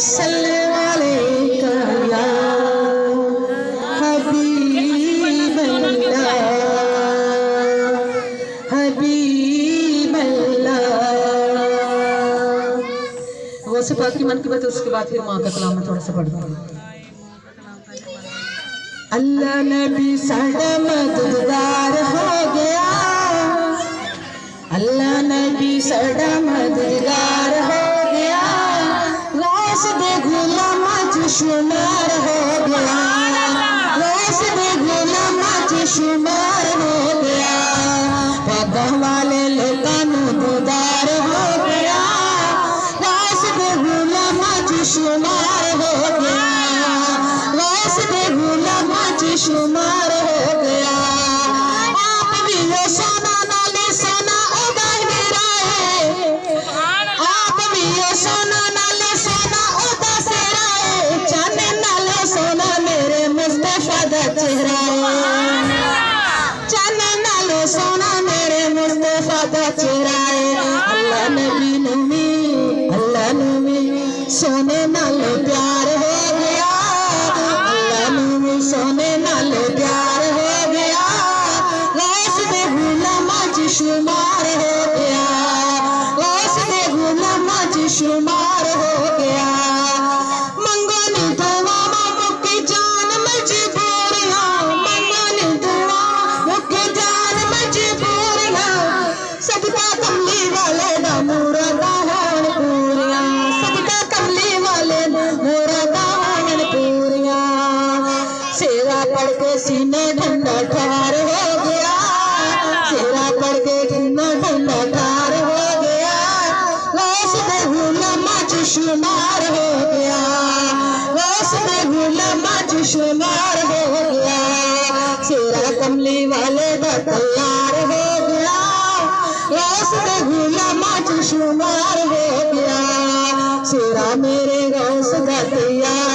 सल्लल्लाहु अलैका या हबीबल्लाह हबीबल्लाह। वो से पाक की मन की बात है, उसके बाद फिर माँ का कलाम में थोड़ा सा पढ़ दूँ। अल्लाह नबी साड़ा मददगार हो गया, अल्लाह नबी साड़ा मददगार हो गया, गौस दे गुलामा च शुमार हो गया, गौस दे गुलामा च शुमार हो गया, पौधा वाले लोकां नू दीदार हो गया, गौस दे गुलामा च शुमार हो गया, गौस दे गुलामा च शुमार हो गया। आप भी वो सोना नाले सोना उदा मेरा है, आप भी वो सोना नाले सोना उदा सेरा है, चाने नाले सोना मेरे मुस्तफा दा चेहरा है, चाने नाले सोना मेरे मुस्तफा दा चेहरा है। अल्लाह नबी सोने नाले प्यार हो गया, अल्लाह नबी सोने नाले प्यार हो गया, गौस दे गुलामा च शुमार हो गया, गौस दे गुलामा च शुमार हो गया। मंगो नी दुआ मुक्की जान मजबूरियां, मंगो नी दुआ मुक्की जान मजबूरियां, सदका कमली वाले दा मुरादा होण पूरियां, सदका कमली वाले दा मुरादा होण पूरियां। सेवा पढ़ के सीने ठंडा ठार हो गया, सेवा पढ़ के सीना ठंडा ठार हो गया, गौस दे गुलामा च शुमार हो गया, गौस दे गुलामा च शुमार हो गया। सेरा कमली वाले दा तैयार हो गया, गौस दे गुलामा च शुमार हो गया, सेरा मेरे गौस दा तैयार